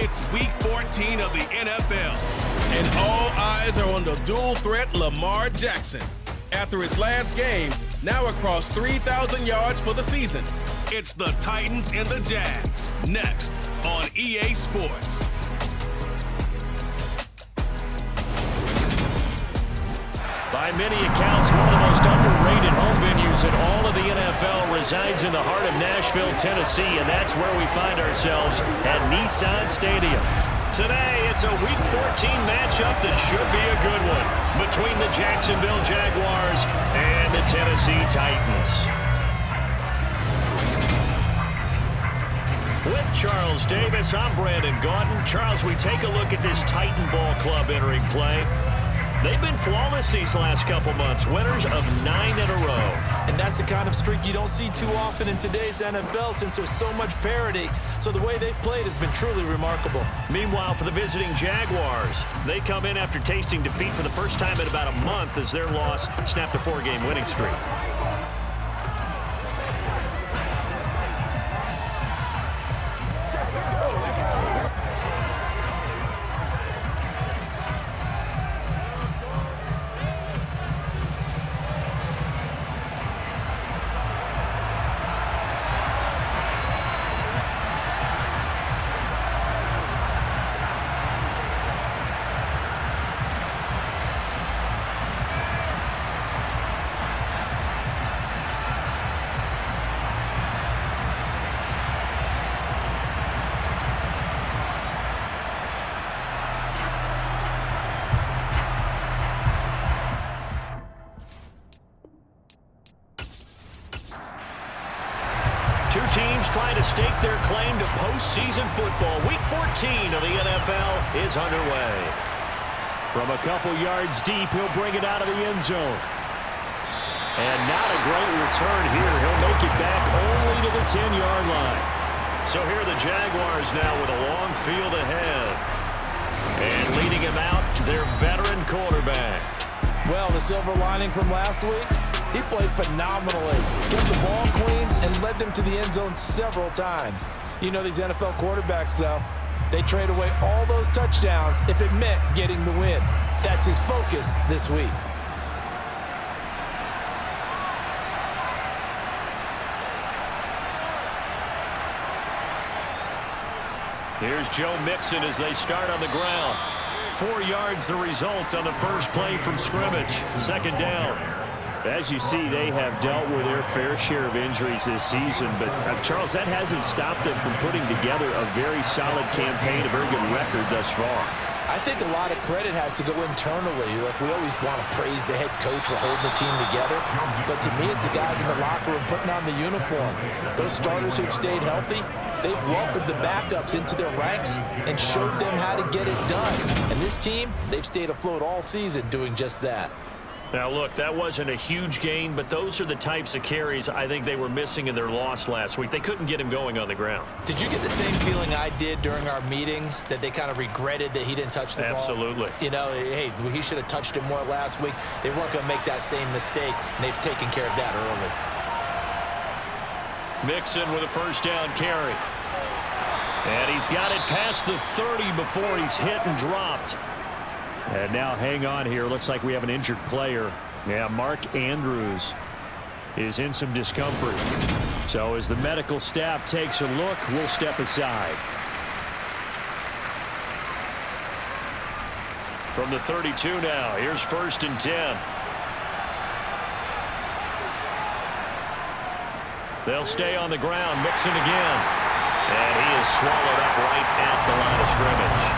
It's Week 14 of the NFL, and all eyes are on the dual threat Lamar Jackson. After his last game, now across 3,000 yards for the season. It's the Titans and the Jags, next on EA Sports. By many accounts, one of the most underrated home venues in all of the NFL resides in the heart of Nashville, Tennessee, and that's where we find ourselves at Nissan Stadium. Today, it's a Week 14 matchup that should be a good one between the Jacksonville Jaguars and the Tennessee Titans. With Charles Davis, I'm Brandon Gaudin. Charles, we take a look at this Titan ball club entering play. They've been flawless these last couple months, winners of 9 in a row. And that's the kind of streak you don't see too often in today's NFL since there's so much parity. So the way they've played has been truly remarkable. Meanwhile, for the visiting Jaguars, they come in after tasting defeat for the first time in about a month as their loss snapped a 4-game winning streak. Two teams trying to stake their claim to postseason football. Week 14 of the NFL is underway. From a couple yards deep, he'll bring it out of the end zone. And not a great return here. He'll make it back only to the 10-yard line. So here are the Jaguars now with a long field ahead. And leading him out, their veteran quarterback. Well, the silver lining from last week, he played phenomenally. Kept the ball clean and led them to the end zone several times. You know these NFL quarterbacks, though, they trade away all those touchdowns if it meant getting the win. That's his focus this week. Here's Joe Mixon as they start on the ground. 4 yards the result on the first play from scrimmage. Second down. As you see, they have dealt with their fair share of injuries this season. But, Charles, that hasn't stopped them from putting together a very solid campaign, a very good record thus far. I think a lot of credit has to go internally. Like, we always want to praise the head coach for holding the team together. But to me, it's the guys in the locker room putting on the uniform. Those starters who've stayed healthy, they've welcomed the backups into their ranks and showed them how to get it done. And this team, they've stayed afloat all season doing just that. Now, look, that wasn't a huge gain, but those are the types of carries I think they were missing in their loss last week. They couldn't get him going on the ground. Did you get the same feeling I did during our meetings, that they kind of regretted that he didn't touch the ball? Absolutely. You know, hey, he should have touched it more last week. They weren't going to make that same mistake, and they've taken care of that early. Mixon with a first down carry. And he's got it past the 30 before he's hit and dropped. And now hang on here. Looks like we have an injured player. Yeah, Mark Andrews is in some discomfort. So as the medical staff takes a look, we'll step aside. From the 32 now, here's 1st and 10. They'll stay on the ground. Mixon again. And he is swallowed up right at the line of scrimmage.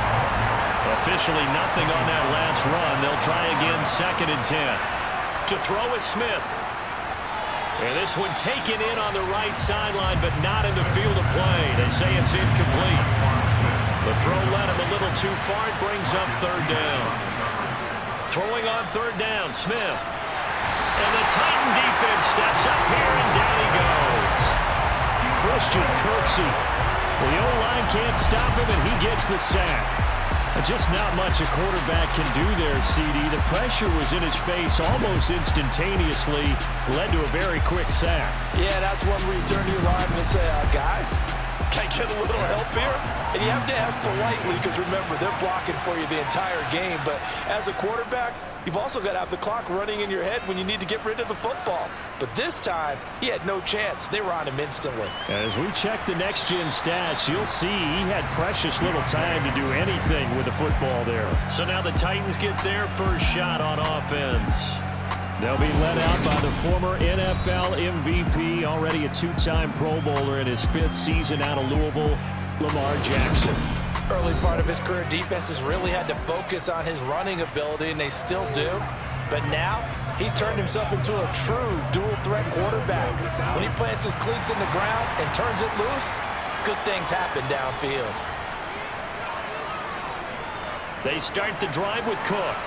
Officially nothing on that last run. They'll try again, 2nd and 10. To throw is Smith. And this one taken in on the right sideline, but not in the field of play. They say it's incomplete. The throw led him a little too far. It brings up 3rd down. Throwing on 3rd down, Smith. And the Titan defense steps up here, and down he goes. Christian Kirksey. The O-line can't stop him, and he gets the sack. Just not much a quarterback can do there, CD. The pressure was in his face almost instantaneously, led to a very quick sack. Yeah, that's one where you turn to your lineman and say, guys, Can I get a little help here? And you have to ask politely because, remember, they're blocking for you the entire game. But as a quarterback, you've also got to have the clock running in your head when you need to get rid of the football. But this time, he had no chance. They were on him instantly. As we check the next-gen stats, you'll see he had precious little time to do anything with the football there. So now the Titans get their first shot on offense. They'll be led out by the former NFL MVP, already a two-time Pro Bowler in his 5th season out of Louisville, Lamar Jackson. Early part of his career, defenses really had to focus on his running ability, and they still do. But now, he's turned himself into a true dual-threat quarterback. When he plants his cleats in the ground and turns it loose, good things happen downfield. They start the drive with Cook.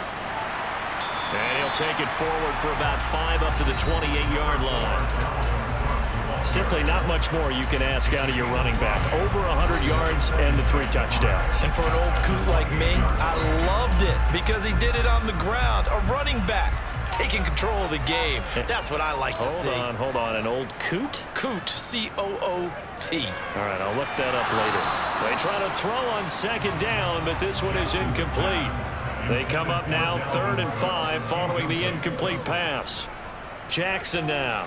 And he'll take it forward for about 5 up to the 28-yard line. Simply not much more you can ask out of your running back. Over 100 yards and the 3 touchdowns. And for an old coot like me, I loved it because he did it on the ground. A running back taking control of the game. That's what I like to see. Hold on. An old coot? Coot, C-O-O-T. All right, I'll look that up later. They try to throw on 2nd down, but this one is incomplete. They come up now 3rd and 5 following the incomplete pass. Jackson now.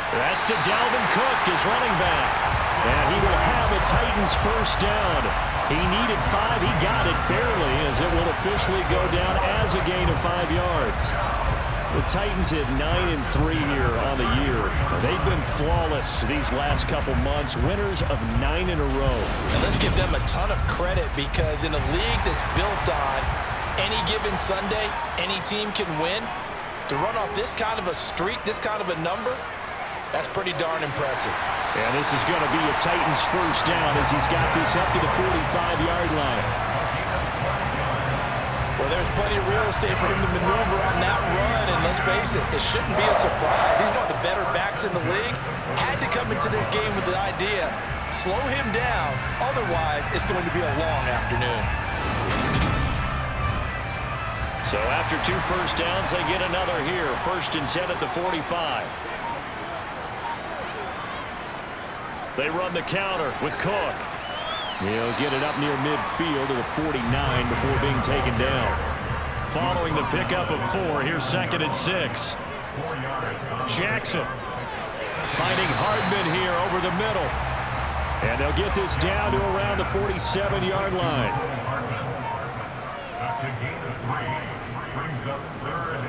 That's to Dalvin Cook, his running back. And he will have a Titans first down. He needed 5. He got it barely as it will officially go down as a gain of 5 yards. The Titans at 9-3 here on the year. They've been flawless these last couple months, winners of 9 in a row. And let's give them a ton of credit because in a league that's built on any given Sunday, any team can win. To run off this kind of a streak, this kind of a number, that's pretty darn impressive. And this is going to be a Titans first down as he's got this up to the 45-yard line. Well, there's plenty of real estate for him to maneuver on that run, and let's face it, it shouldn't be a surprise. He's one of the better backs in the league. Had to come into this game with the idea, slow him down, otherwise it's going to be a long afternoon. So after 2 first downs, they get another here. 1st and 10 at the 45. They run the counter with Cook. He'll get it up near midfield to the 49 before being taken down. Following the pickup of 4, here's 2nd and 6. Jackson finding Hardman here over the middle. And they'll get this down to around the 47-yard line.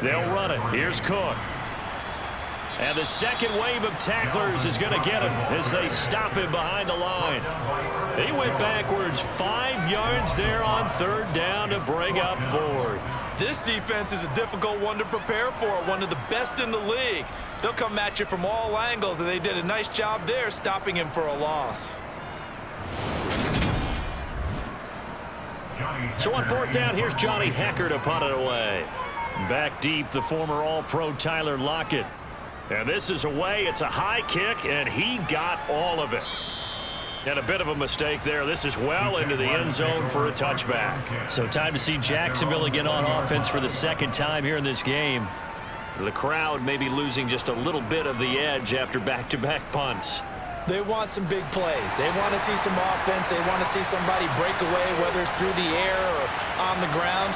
They'll run it. Here's Cook. And the second wave of tacklers is going to get him as they stop him behind the line. He went backwards 5 yards there on 3rd down to bring up 4th. This defense is a difficult one to prepare for, one of the best in the league. They'll come at you from all angles, and they did a nice job there stopping him for a loss. So on 4th down, here's Johnny Hecker to punt it away. Back deep, the former All-Pro Tyler Lockett. And this is away. It's a high kick, and he got all of it. And a bit of a mistake there. This is well into the end zone for a touchback. So time to see Jacksonville again on offense for the 2nd time here in this game. The crowd may be losing just a little bit of the edge after back-to-back punts. They want some big plays. They want to see some offense. They want to see somebody break away, whether it's through the air or on the ground.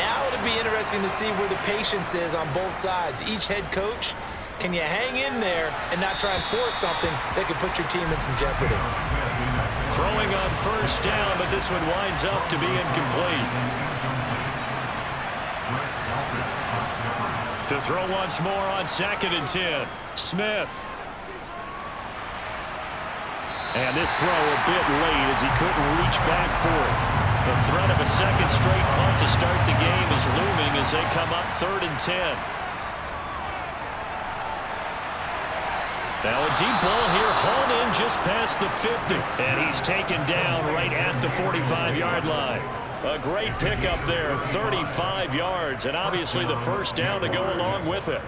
Now it'll be interesting to see where the patience is on both sides. Each head coach, can you hang in there and not try and force something that could put your team in some jeopardy? Throwing on 1st down, but this one winds up to be incomplete. To throw once more on 2nd and 10. Smith. And this throw a bit late as he couldn't reach back for it. The threat of a 2nd straight punt to start the game is looming as they come up 3rd and 10. Now a deep ball here, hauled in just past the 50. And he's taken down right at the 45-yard line. A great pickup there, 35 yards, and obviously the first down to go along with it.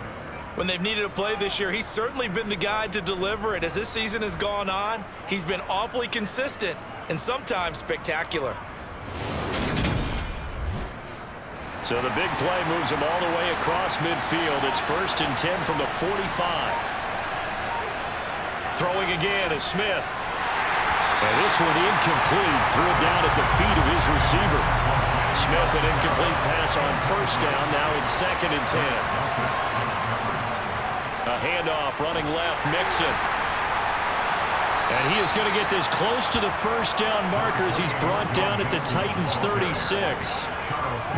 When they've needed a play this year, he's certainly been the guy to deliver it. As this season has gone on, he's been awfully consistent and sometimes spectacular. So the big play moves him all the way across midfield. It's 1st and 10 from the 45. Throwing again is Smith. And this one incomplete. Threw it down at the feet of his receiver. Smith, an incomplete pass on first down. Now it's 2nd and 10. A handoff running left, Mixon. And he is going to get this close to the first down marker as he's brought down at the Titans' 36.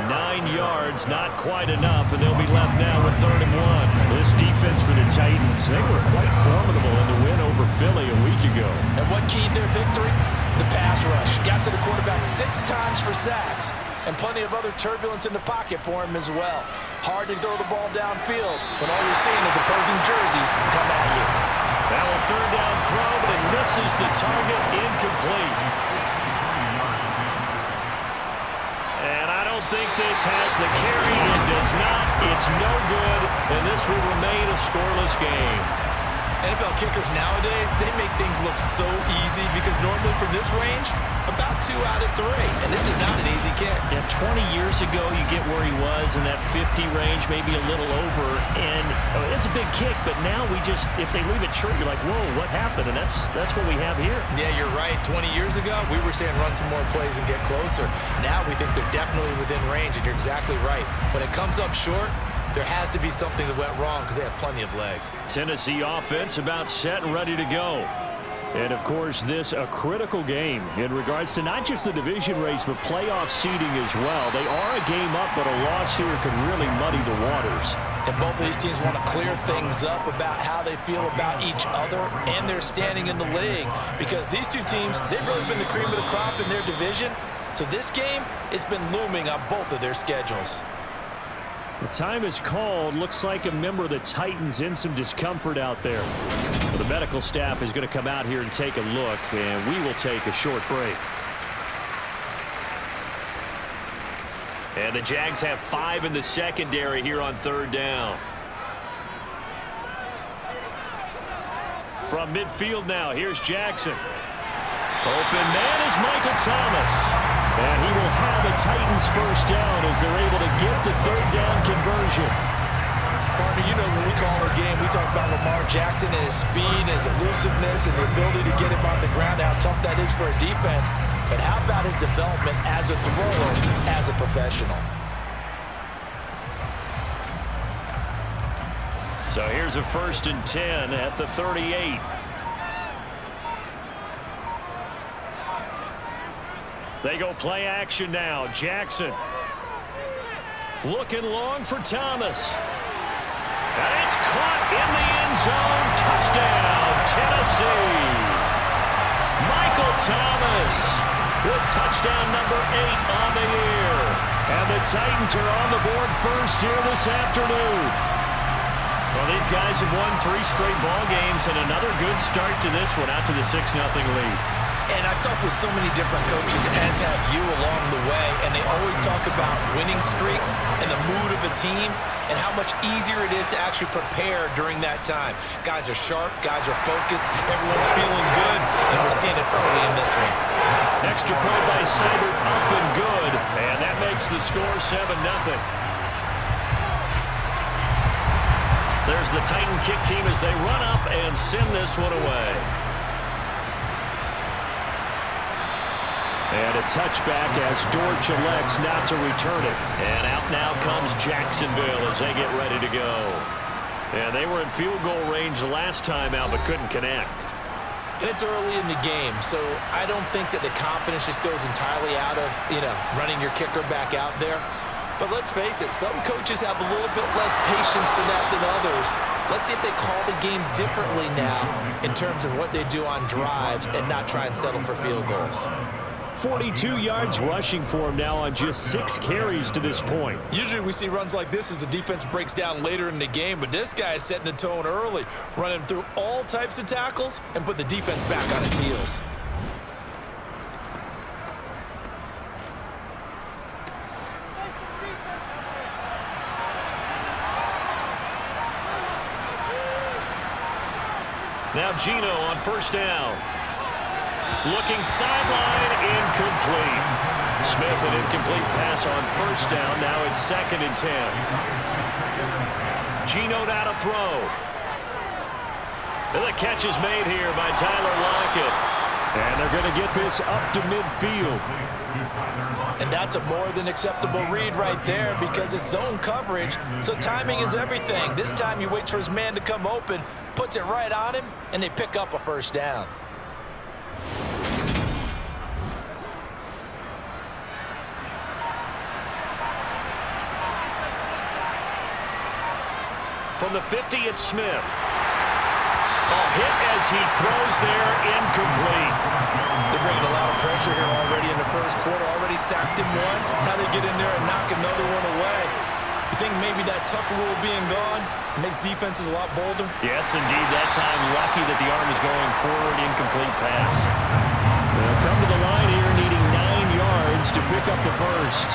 9 yards, not quite enough, and they'll be left now with 3rd and 1. This defense for the Titans, they were quite formidable in the win over Philly a week ago. And what keyed their victory? The pass rush. Got to the quarterback 6 times for sacks, and plenty of other turbulence in the pocket for him as well. Hard to throw the ball downfield when all you're seeing is opposing jerseys come at you. Now a 3rd down throw, but it misses the target, incomplete. And I don't think this has the carry. It does not. It's no good, and this will remain a scoreless game. NFL kickers nowadays, they make things look so easy because normally from this range, about 2 out of 3. And this is not an easy kick. Yeah, 20 years ago, you get where he was in that 50 range, maybe a little over. And it's a big kick, but now we just, if they leave it short, you're like, whoa, what happened? And that's what we have here. Yeah, you're right. 20 years ago, we were saying run some more plays and get closer. Now we think they're definitely within range, and you're exactly right. When it comes up short, there has to be something that went wrong because they have plenty of leg. Tennessee offense about set and ready to go. And, of course, this a critical game in regards to not just the division race, but playoff seeding as well. They are a game up, but a loss here could really muddy the waters. And both of these teams want to clear things up about how they feel about each other and their standing in the league. Because these two teams, they've really been the cream of the crop in their division. So this game, it's been looming on both of their schedules. The time is called. Looks like a member of the Titans in some discomfort out there. Well, the medical staff is going to come out here and take a look, and we will take a short break. And the Jags have 5 in the secondary here on 3rd down. From midfield now, here's Jackson. Open man is Michael Thomas. And he will have a Titans first down as they're able to get the 3rd down conversion. Partner, you know when we call our game, we talk about Lamar Jackson and his speed and his elusiveness and the ability to get him on the ground, how tough that is for a defense. But how about his development as a thrower, as a professional? So here's a 1st and 10 at the 38. They go play action now. Jackson looking long for Thomas. And it's caught in the end zone. Touchdown, Tennessee. Michael Thomas with touchdown number 8 on the year. And the Titans are on the board first here this afternoon. Well, these guys have won 3 straight ball games and another good start to this one out to the 6-0 lead. And I've talked with so many different coaches, as have you along the way, and they always talk about winning streaks and the mood of a team and how much easier it is to actually prepare during that time. Guys are sharp, guys are focused, everyone's feeling good, and we're seeing it early in this one. Extra point by Seibert, up and good, and that makes the score 7-0. There's the Titan kick team as they run up and send this one away. And a touchback as Dortch elects not to return it. And out now comes Jacksonville as they get ready to go. And they were in field goal range last time out but couldn't connect. And it's early in the game, so I don't think that the confidence just goes entirely out of, running your kicker back out there. But let's face it, some coaches have a little bit less patience for that than others. Let's see if they call the game differently now in terms of what they do on drives and not try and settle for field goals. 42 yards rushing for him now on just 6 carries to this point. Usually we see runs like this as the defense breaks down later in the game, but this guy is setting the tone early, running through all types of tackles and put the defense back on its heels. Now Gino on first down. Looking sideline, incomplete. Smith, an incomplete pass on first down. Now it's 2nd and 10. Gino now to throw. And the catch is made here by Tyler Lockett. And they're going to get this up to midfield. And that's a more than acceptable read right there because it's zone coverage, so timing is everything. This time he waits for his man to come open, puts it right on him, and they pick up a first down. From the 50, it's Smith. A hit as he throws there, incomplete. They're bringing a lot of pressure here already in the first quarter. Already sacked him once. Now they get in there and knock another one away. You think maybe that Tucker rule being gone makes defenses a lot bolder? Yes, indeed. That time, lucky that the arm is going forward. Incomplete pass. They'll come to the line here needing 9 yards to pick up the first.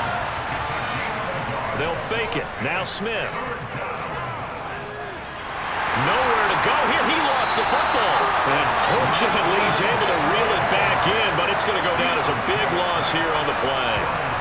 They'll fake it. Now Smith. Nowhere to go here. He lost the football. And fortunately, he's able to reel it back in, but it's going to go down as a big loss here on the play.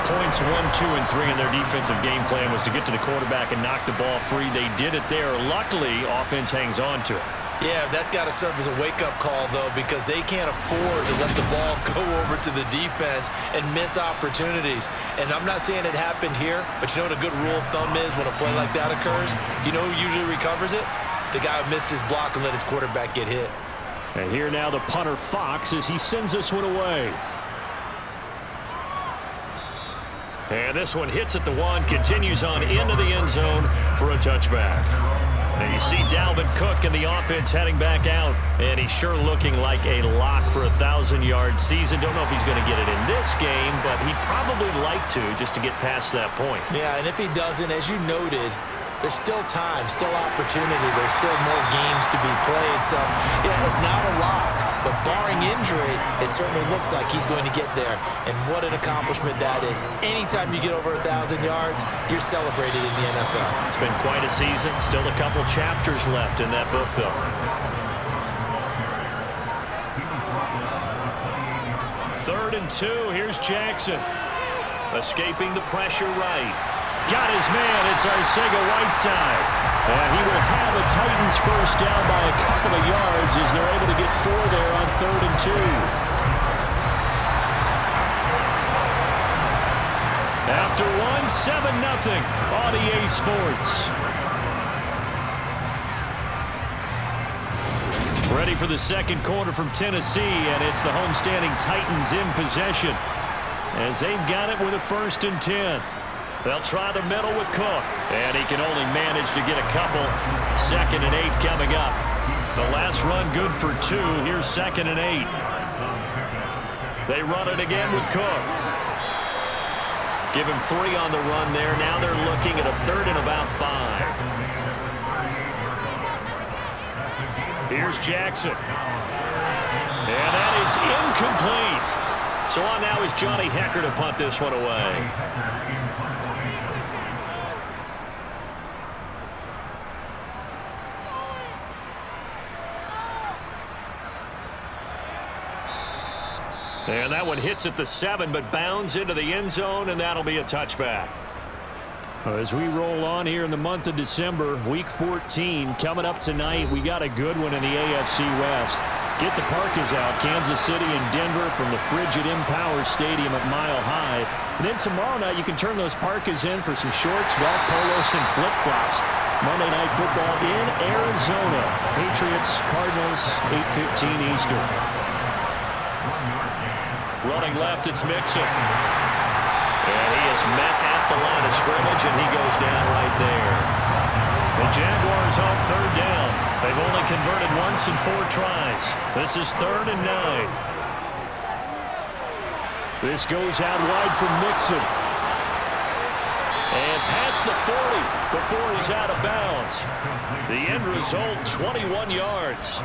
Points 1, 2, and 3 in their defensive game plan was to get to the quarterback and knock the ball free. They did it there. Luckily, offense hangs on to it. Yeah, that's got to serve as a wake-up call, though, because they can't afford to let the ball go over to the defense and miss opportunities. And I'm not saying it happened here, but you know what a good rule of thumb is when a play like that occurs? You know who usually recovers it? The guy who missed his block and let his quarterback get hit. And here now the punter Fox as he sends this one away. And this one hits at the 1, continues on into the end zone for a touchback. And you see Dalvin Cook and the offense heading back out. And he's sure looking like a lock for a 1,000-yard season. Don't know if he's going to get it in this game, but he'd probably like to just to get past that point. Yeah, and if he doesn't, as you noted, there's still time, still opportunity. There's still more games to be played. So, yeah, it's not a lock. But barring injury, it certainly looks like he's going to get there. And what an accomplishment that is. Anytime you get over 1,000 yards, you're celebrated in the NFL. It's been quite a season. Still a couple chapters left in that book, though. 3rd and 2. Here's Jackson. Escaping the pressure right. Got his man. It's Arcega-Whiteside. And he will have a Titans first down by a couple of yards as they're able to get 4 there on 3rd and 2. After 1, 7-0 on EA Sports. Ready for the second quarter from Tennessee, and it's the homestanding Titans in possession as they've got it with a 1st and 10. They'll try the middle with Cook, and he can only manage to get a couple. 2nd and 8 coming up. The last run good for 2. Here's 2nd and 8. They run it again with Cook. Give him 3 on the run there. Now they're looking at a 3rd and about 5. Here's Jackson. And that is incomplete. So on now is Johnny Hecker to punt this one away. And that one hits at the 7, but bounds into the end zone, and that'll be a touchback. As we roll on here in the month of December, Week 14 coming up tonight. We got a good one in the AFC West. Get the parkas out, Kansas City and Denver from the frigid Empower Stadium at Mile High. And then tomorrow night you can turn those parkas in for some shorts, golf polos, and flip-flops. Monday Night Football in Arizona. Patriots, Cardinals, 8:15 Eastern. Running left, it's Mixon. And he is met at the line of scrimmage, and he goes down right there. The Jaguars on 3rd down. They've only converted once in 4 tries. This is 3rd and 9. This goes out wide for Mixon. And past the 40 before he's out of bounds. The end result, 21 yards.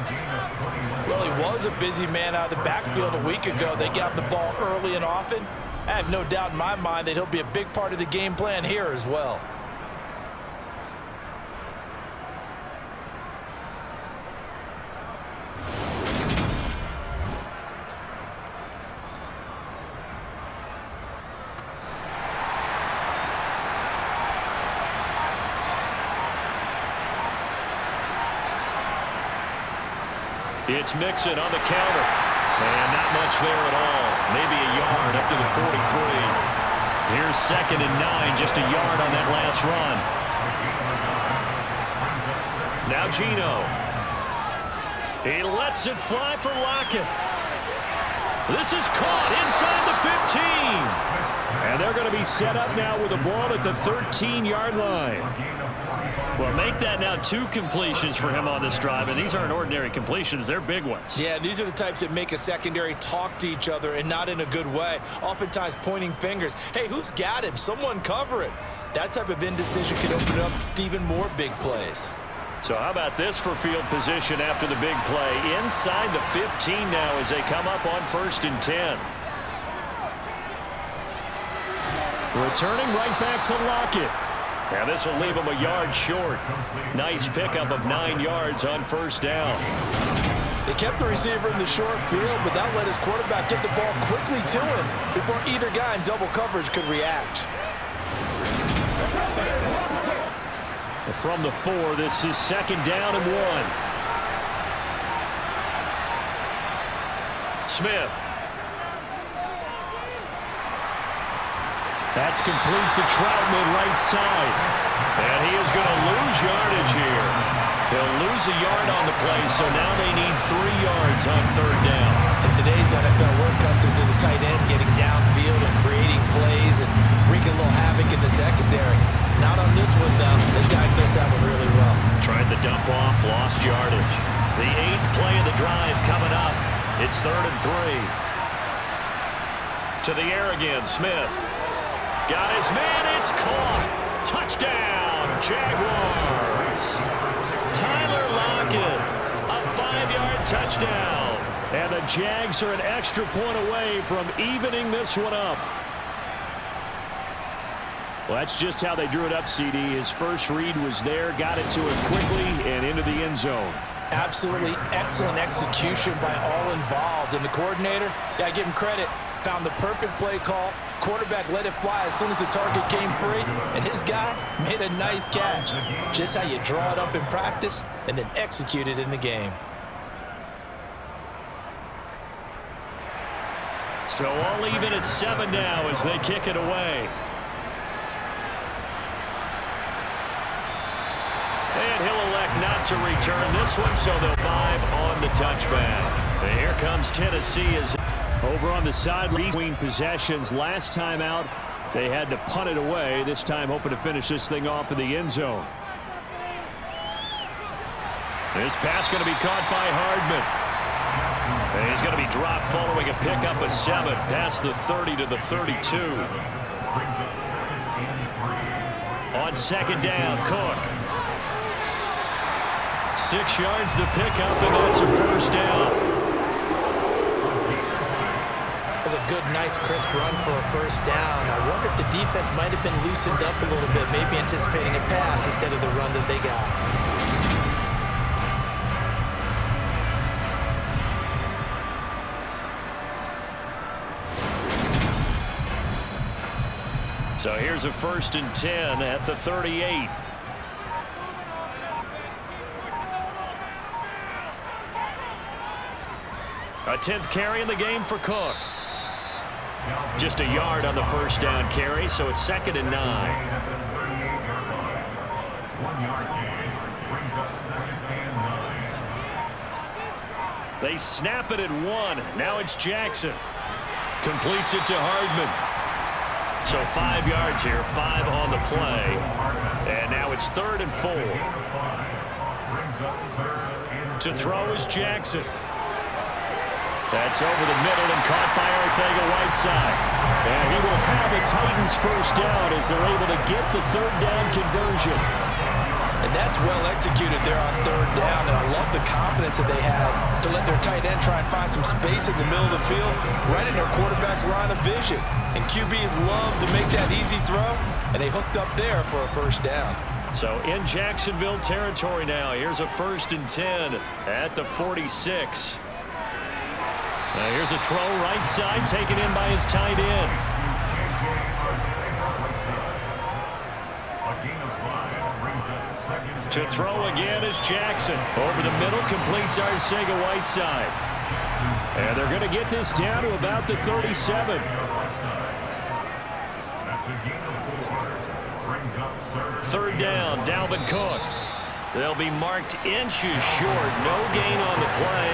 Well, he was a busy man out of the backfield a week ago. They got the ball early and often. I have no doubt in my mind that he'll be a big part of the game plan here as well. It's Mixon on the counter. And not much there at all. Maybe a yard up to the 43. Here's 2nd and 9, just a yard on that last run. Now Geno. He lets it fly for Lockett. This is caught inside the 15. And they're going to be set up now with a ball at the 13-yard line. Well, make that now 2 completions for him on this drive, and these aren't ordinary completions. They're big ones. Yeah, these are the types that make a secondary talk to each other and not in a good way, oftentimes pointing fingers. Hey, who's got him? Someone cover it. That type of indecision can open up to even more big plays. So how about this for field position after the big play? Inside the 15 now as they come up on 1st and 10. Returning right back to Lockett. Now this will leave him a yard short. Nice pickup of 9 yards on 1st down. They kept the receiver in the short field, but that let his quarterback get the ball quickly to him before either guy in double coverage could react. From the 4, this is 2nd down and 1. Smith. That's complete to Troutman right side. And he is going to lose yardage here. He'll lose a yard on the play, so now they need 3 yards on 3rd down. In today's NFL, we're accustomed to the tight end getting downfield and creating plays and wreaking a little havoc in the secondary. Not on this one, though. They diagnosed that one really well. Tried the dump off, lost yardage. The 8th play of the drive coming up. It's 3rd and 3. To the air again, Smith. Got his man, it's caught. Touchdown, Jaguars. Tyler Lockett, a 5-yard touchdown. And the Jags are an extra point away from evening this one up. Well, that's just how they drew it up, CD. His first read was there, got it to him quickly, and into the end zone. Absolutely excellent execution by all involved. And the coordinator, gotta give him credit, found the perfect play call. Quarterback let it fly as soon as the target came free, and his guy made a nice catch. Just how you draw it up in practice and then execute it in the game. So all even at 7 now as they kick it away. And he'll elect not to return this one, so they'll 5 on the touchback. And here comes Tennessee as over on the side between possessions. Last time out, they had to punt it away. This time hoping to finish this thing off in the end zone. This pass going to be caught by Hardman. And he's going to be dropped following a pickup of 7 past the 30 to the 32. On 2nd down, Cook. 6 yards the pickup, and that's a 1st down. That was a good, nice, crisp run for a 1st down. I wonder if the defense might have been loosened up a little bit, maybe anticipating a pass instead of the run that they got. So here's a 1st and 10 at the 38. A 10th carry in the game for Cook. Just a yard on the 1st down carry, so it's 2nd and 9. They snap it at 1. Now it's Jackson. Completes it to Hardman. So 5 yards here, 5 on the play. And now it's 3rd and 4. To throw is Jackson. That's over the middle and caught by Arcega-Whiteside. And he will have a Titans 1st down as they're able to get the 3rd down conversion. And that's well executed there on 3rd down. And I love the confidence that they had to let their tight end try and find some space in the middle of the field, right in their quarterback's line of vision. And QBs love to make that easy throw, and they hooked up there for a 1st down. So in Jacksonville territory now. Here's a 1st and 10 at the 46. Now here's a throw right side taken in by his tight end. To throw again is Jackson. Over the middle, complete to Arcega-Whiteside. And they're going to get this down to about the 37. Third down, Dalvin Cook. They'll be marked inches short. No gain on the play,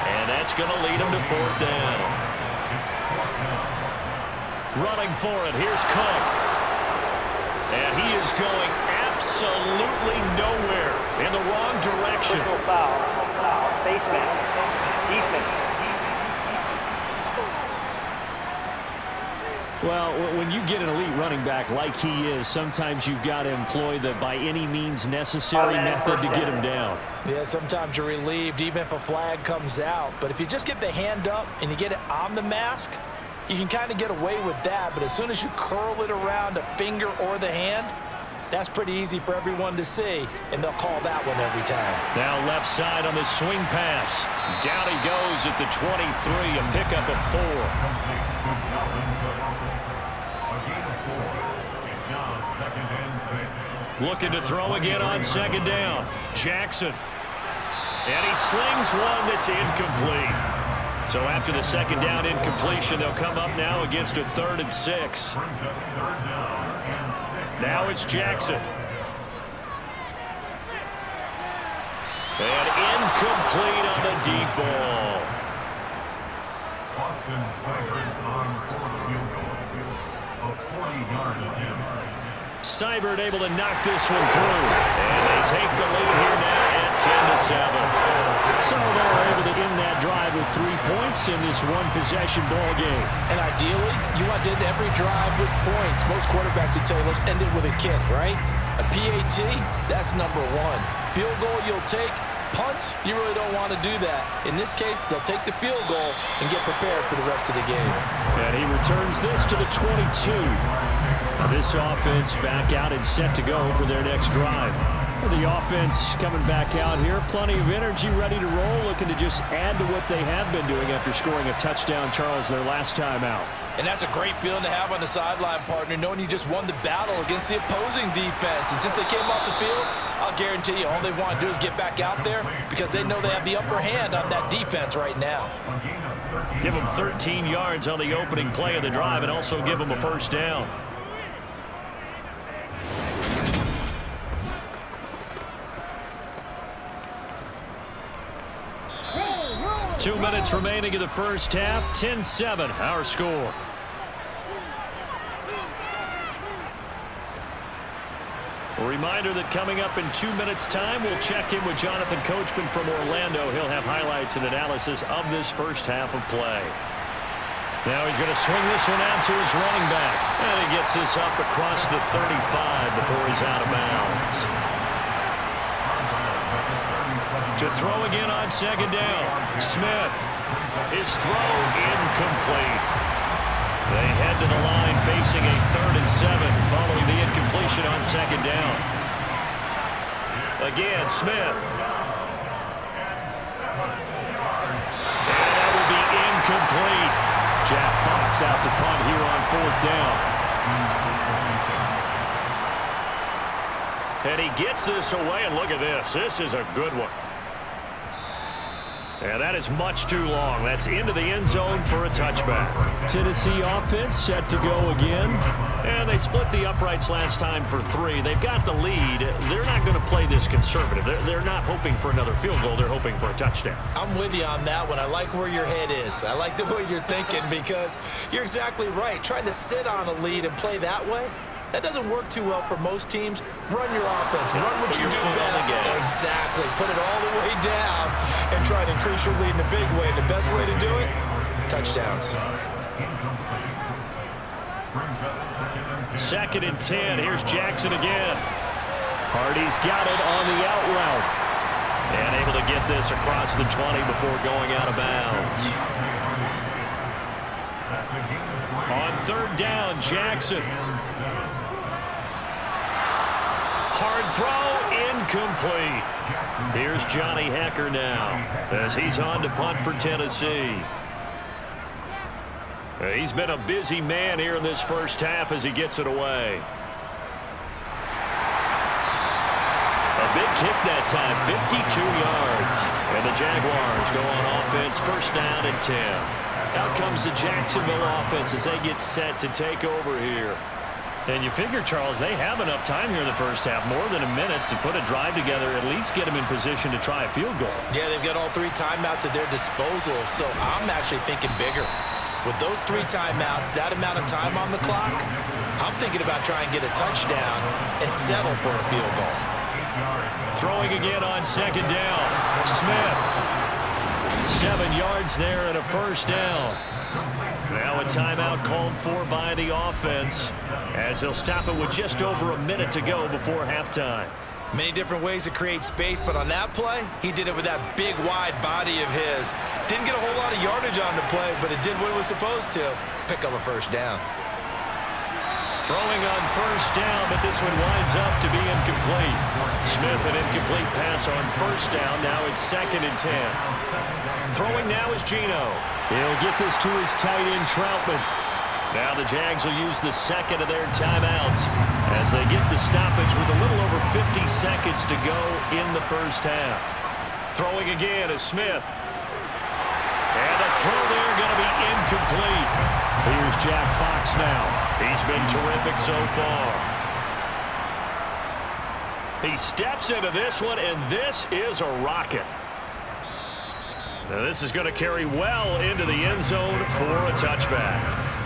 and that's going to lead them to fourth down. Running for it, here's Cook. And he is going absolutely nowhere, in the wrong direction. Foul. Face mask. Defense. Well, when you get an elite running back like he is, sometimes you've got to employ the by any means necessary method to get him down. Yeah, sometimes you're relieved even if a flag comes out. But if you just get the hand up and you get it on the mask, you can kind of get away with that. But as soon as you curl it around a finger or the hand, that's pretty easy for everyone to see, and they'll call that one every time. Now left side on the swing pass. Down he goes at the 23, a pickup of 4. Looking to throw again on second down. Jackson. And he slings one that's incomplete. So after the second down incompletion, they'll come up now against a 3rd and 6. Now it's Jackson. And incomplete on the deep ball. Seibert able to knock this one through. And they take the lead here now at 10-7. So they were able to end that drive with 3 points in this one-possession ball game. And ideally, you want to end every drive with points. Most quarterbacks would tell you, let's end it with a kick, right? A PAT, that's number 1. Field goal you'll take. Punts, you really don't want to do that. In this case, they'll take the field goal and get prepared for the rest of the game. And he returns this to the 22. Now this offense back out and set to go for their next drive. The offense coming back out here, plenty of energy, ready to roll, looking to just add to what they have been doing after scoring a touchdown, Charles, their last time out. And that's a great feeling to have on the sideline, partner, knowing you just won the battle against the opposing defense. And since they came off the field, I'll guarantee you all they want to do is get back out there because they know they have the upper hand on that defense right now. Give them 13 yards on the opening play of the drive and also give them a first down. Two minutes remaining in the first half. 10-7, our score. A reminder that coming up in 2 minutes' time, we'll check in with Jonathan Coachman from Orlando. He'll have highlights and analysis of this first half of play. Now he's going to swing this one out to his running back. And he gets this up across the 35 before he's out of bounds. To throw again on second down. Smith. His throw incomplete. They head to the line facing a 3rd and 7 following the incompletion on second down. Again, Smith. And that will be incomplete. Jack Fox out to punt here on 4th down. And he gets this away, and look at this. This is a good one. And that is much too long. That's into the end zone for a touchback. Tennessee offense set to go again. And they split the uprights last time for 3. They've got the lead. They're not going to play this conservative. They're not hoping for another field goal. They're hoping for a touchdown. I'm with you on that one. I like where your head is. I like the way you're thinking because you're exactly right. Trying to sit on a lead and play that way, that doesn't work too well for most teams. Run your offense. Run what you do best. Exactly. Put it all the way down and try to increase your lead in a big way. And the best way to do it, touchdowns. 2nd and 10. Here's Jackson again. Hardy's got it on the out route. And able to get this across the 20 before going out of bounds. On 3rd down, Jackson. Hard throw, incomplete. Here's Johnny Hecker now as he's on to punt for Tennessee. He's been a busy man here in this first half as he gets it away. A Big kick that time, 52 yards. And the Jaguars go on offense, first down and 10. Out comes the Jacksonville offense as they get set to take over here. And you figure, Charles, they have enough time here in the first half, more than a minute, to put a drive together, at least get them in position to try a field goal. Yeah, they've got all 3 timeouts at their disposal, so I'm actually thinking bigger. With those 3 timeouts, that amount of time on the clock, I'm thinking about trying to get a touchdown and settle for a field goal. Throwing again on second down. Smith. 7 yards there and a first down. Now a timeout called for by the offense as they'll stop it with just over a minute to go before halftime. Many different ways to create space, but on that play, he did it with that big, wide body of his. Didn't get a whole lot of yardage on the play, but it did what it was supposed to. Pick up a first down. Throwing on first down, but this one winds up to be incomplete. Smith, an incomplete pass on first down. Now it's second and 10. Throwing now is Geno. He'll get this to his tight end, Troutman. Now the Jags will use the second of their timeouts as they get the stoppage with a little over 50 seconds to go in the first half. Throwing again is Smith. And the throw there going to be incomplete. Here's Jack Fox now. He's been terrific so far. He steps into this one, and this is a rocket. Now this is going to carry well into the end zone for a touchback.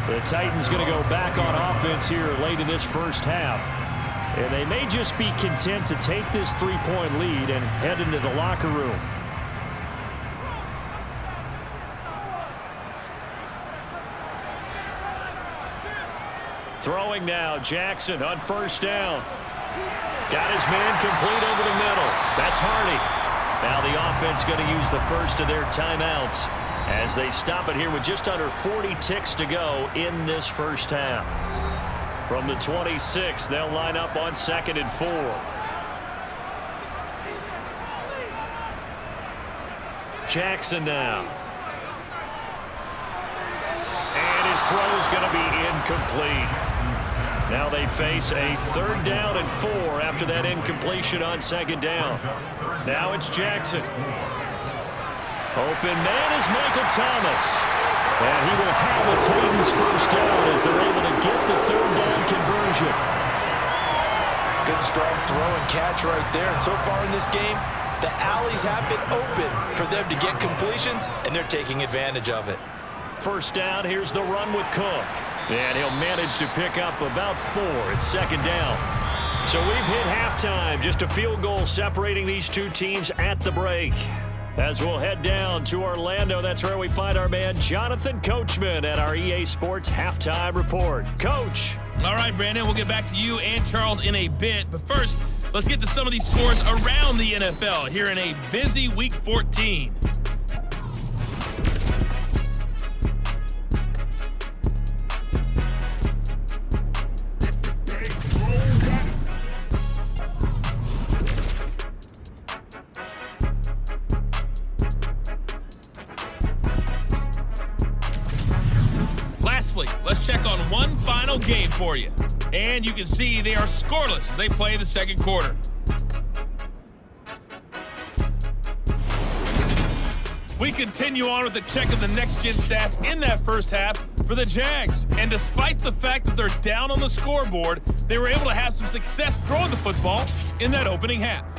The Titans going to go back on offense here late in this first half. And they may just be content to take this 3-point lead and head into the locker room. Throwing now, Jackson on first down. Got his man complete over the middle. That's Hardy. Now the offense going to use the first of their timeouts as they stop it here with just under 40 ticks to go in this first half. From the 26, they'll line up on second and 4. Jackson now. And his throw's going to be incomplete. Now they face a third down and 4 after that incompletion on second down. Now it's Jackson. Open man is Michael Thomas. And he will have the Titans first down as they're able to get the third down conversion. Good strong throw and catch right there. And so far in this game, the alleys have been open for them to get completions, and they're taking advantage of it. First down, here's the run with Cook. And he'll manage to pick up about 4. It's second down. So we've hit halftime. Just a field goal separating these two teams at the break. As we'll head down to Orlando, that's where we find our man Jonathan Coachman at our EA Sports Halftime Report. Coach. All right, Brandon, we'll get back to you and Charles in a bit. But first, let's get to some of these scores around the NFL here in a busy Week 14. Let's check on one final game for you. And you can see they are scoreless as they play the second quarter. We continue on with the check of the next-gen stats in that first half for the Jags. And despite the fact that they're down on the scoreboard, they were able to have some success throwing the football in that opening half.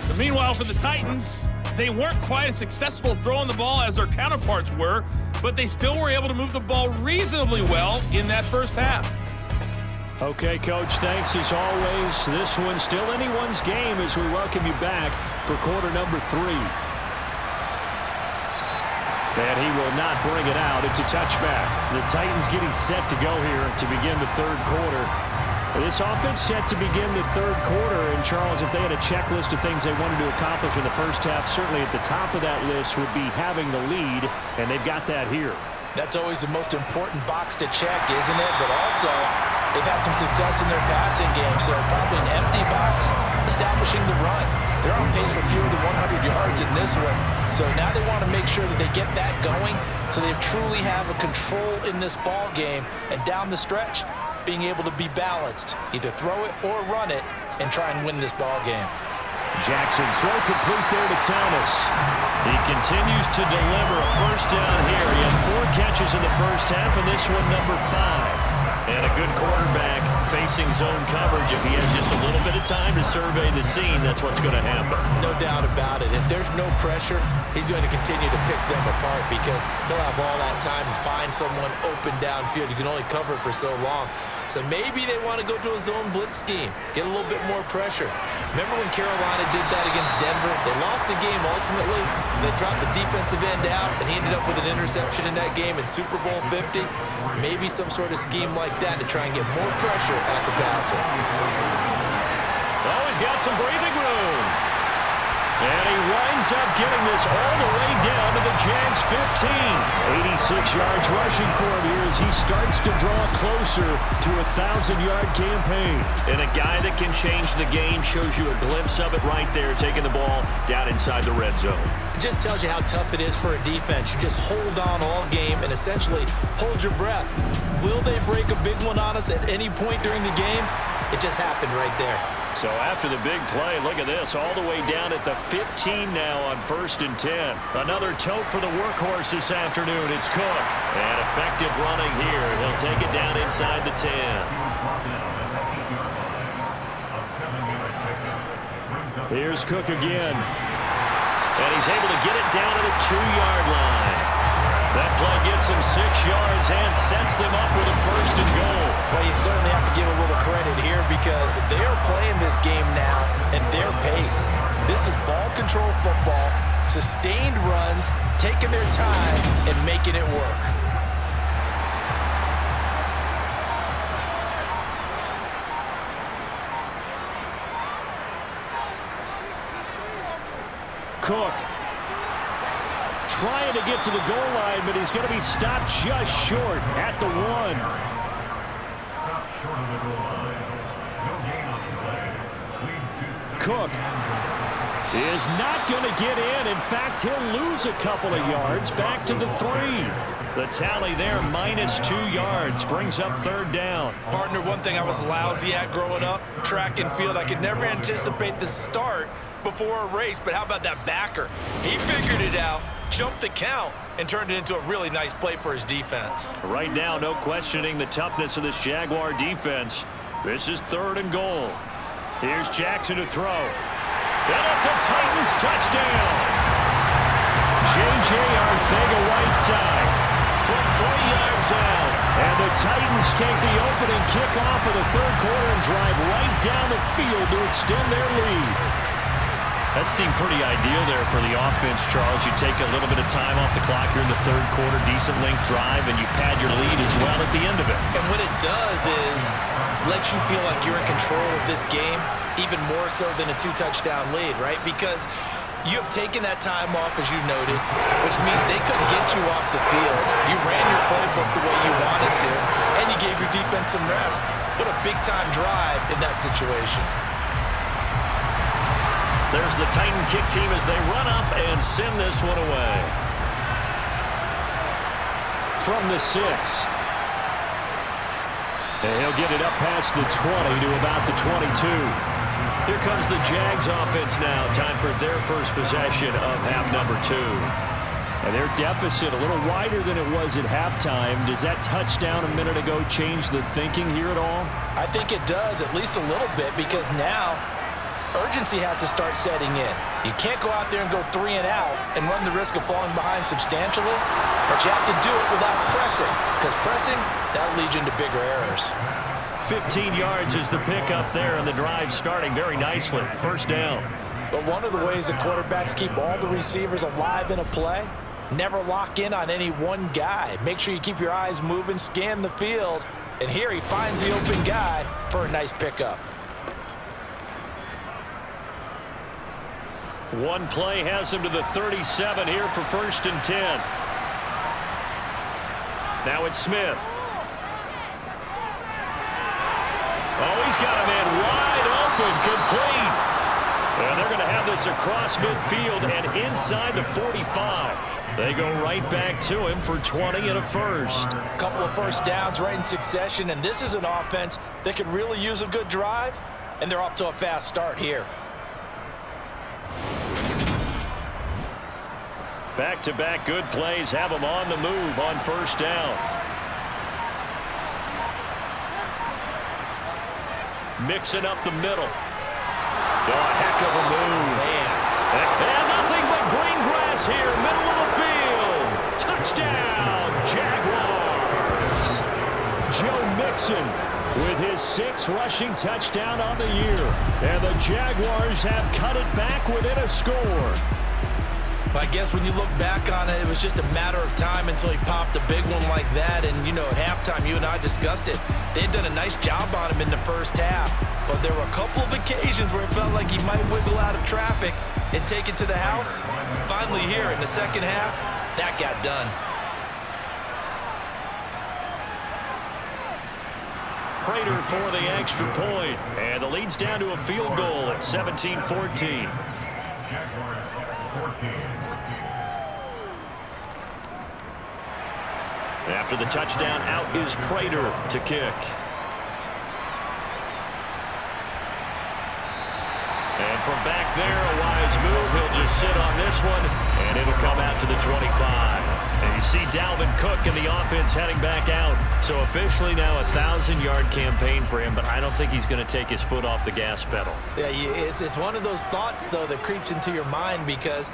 But meanwhile, for the Titans, they weren't quite as successful throwing the ball as their counterparts were, but they still were able to move the ball reasonably well in that first half. Okay, Coach, thanks as always. This one's still anyone's game as we welcome you back for quarter number 3. And he will not bring it out. It's a touchback. The Titans getting set to go here to begin the third quarter. This offense set to begin the third quarter. And, Charles, if they had a checklist of things they wanted to accomplish in the first half, certainly at the top of that list would be having the lead, and they've got that here. That's always the most important box to check, isn't it? But also, they've had some success in their passing game, so probably an empty box establishing the run. They're on pace for fewer than 100 yards in this one. So now they want to make sure that they get that going so they truly have a control in this ball game, and down the stretch, being able to be balanced, either throw it or run it, and try and win this ball game. Jackson throw complete there to Thomas. He continues to deliver a first down here. He had 4 catches in the first half, and this one number 5. And a good quarterback facing zone coverage. If he has just a little bit of time to survey the scene, that's what's going to happen. No doubt about it. If there's no pressure, he's going to continue to pick them apart because he'll have all that time to find someone open downfield. You can only cover for so long. So maybe they want to go to a zone blitz scheme, get a little bit more pressure. Remember when Carolina did that against Denver? They lost the game ultimately. They dropped the defensive end out, and he ended up with an interception in that game in Super Bowl 50. Maybe some sort of scheme like that to try and get more pressure at the passer. Oh, he's got some breathing room. And he winds up getting this all the way down to the Jags 15. 86 yards rushing for him here as he starts to draw closer to a 1,000-yard campaign. And a guy that can change the game shows you a glimpse of it right there, taking the ball down inside the red zone. It just tells you how tough it is for a defense. You just hold on all game and essentially hold your breath. Will they break a big one on us at any point during the game? It just happened right there. So after the big play, look at this, all the way down at the 15 now on 1st and 10. Another tote for the workhorse this afternoon. It's Cook. And effective running here. He'll take it down inside the 10. Here's Cook again. And he's able to get it down to the 2-yard line. That play gets him 6 yards and sets them up with a 1st and goal. Well, you certainly have to give a little credit here because they're playing this game now at their pace. This is ball control football, sustained runs, taking their time and making it work. Cook trying to get to the goal line, but he's going to be stopped just short at the 1. Cook is not going to get in. In fact, he'll lose a couple of yards back to the 3. The tally there, -2 yards, brings up 3rd down. Partner, one thing I was lousy at growing up, track and field, I could never anticipate the start before a race, but how about that backer? He figured it out, jumped the count, and turned it into a really nice play for his defense. Right now, no questioning the toughness of this Jaguar defense. This is 3rd and goal. Here's Jackson to throw. And it's a Titans touchdown. J.J. Arcega-Whiteside from 3 yards out. And the Titans take the opening kickoff of the 3rd quarter and drive right down the field to extend their lead. That seemed pretty ideal there for the offense, Charles. You take a little bit of time off the clock here in the 3rd quarter, decent length drive, and you pad your lead as well at the end of it. And what it does is let you feel like you're in control of this game, even more so than a 2-touchdown lead, right? Because you have taken that time off, as you noted, which means they couldn't get you off the field. You ran your playbook the way you wanted to, and you gave your defense some rest. What a big-time drive in that situation. There's the Titan kick team as they run up and send this one away. From the 6. And he'll get it up past the 20 to about the 22. Here comes the Jags offense now. Time for their first possession of half number 2. And their deficit a little wider than it was at halftime. Does that touchdown a minute ago change the thinking here at all? I think it does, at least a little bit, because now urgency has to start setting in. You can't go out there and go 3 and out and run the risk of falling behind substantially, but you have to do it without pressing, because pressing, that'll lead you into bigger errors. 15 yards is the pickup there, and the drive starting very nicely. 1st down. But one of the ways that quarterbacks keep all the receivers alive in a play, never lock in on any one guy. Make sure you keep your eyes moving, scan the field, and here he finds the open guy for a nice pickup. One play has him to the 37 here for 1st and 10. Now it's Smith. Oh, he's got a man wide open, complete. And they're going to have this across midfield and inside the 45. They go right back to him for 20 and a 1st. A couple of 1st downs right in succession, and this is an offense that could really use a good drive, and they're off to a fast start here. Back-to-back good plays have them on the move on first down. Mixing up the middle. Oh, a heck of a move. Man. And nothing but green grass here, middle of the field. Touchdown, Jaguars. Joe Mixon with his 6th rushing touchdown on the year. And the Jaguars have cut it back within a score. I guess when you look back on it, it was just a matter of time until he popped a big one like that. And, you know, at halftime, you and I discussed it. They had done a nice job on him in the first half. But there were a couple of occasions where it felt like he might wiggle out of traffic and take it to the house. Finally here in the second half, that got done. Prater for the extra point. And the lead's down to a field goal at 17-14. After the touchdown, out is Prater to kick. And from back there, a wise move. He'll just sit on this one, and it'll come out to the 25. And you see Dalvin Cook in the offense heading back out. So officially now a 1,000-yard campaign for him, but I don't think he's going to take his foot off the gas pedal. Yeah, it's one of those thoughts, though, that creeps into your mind because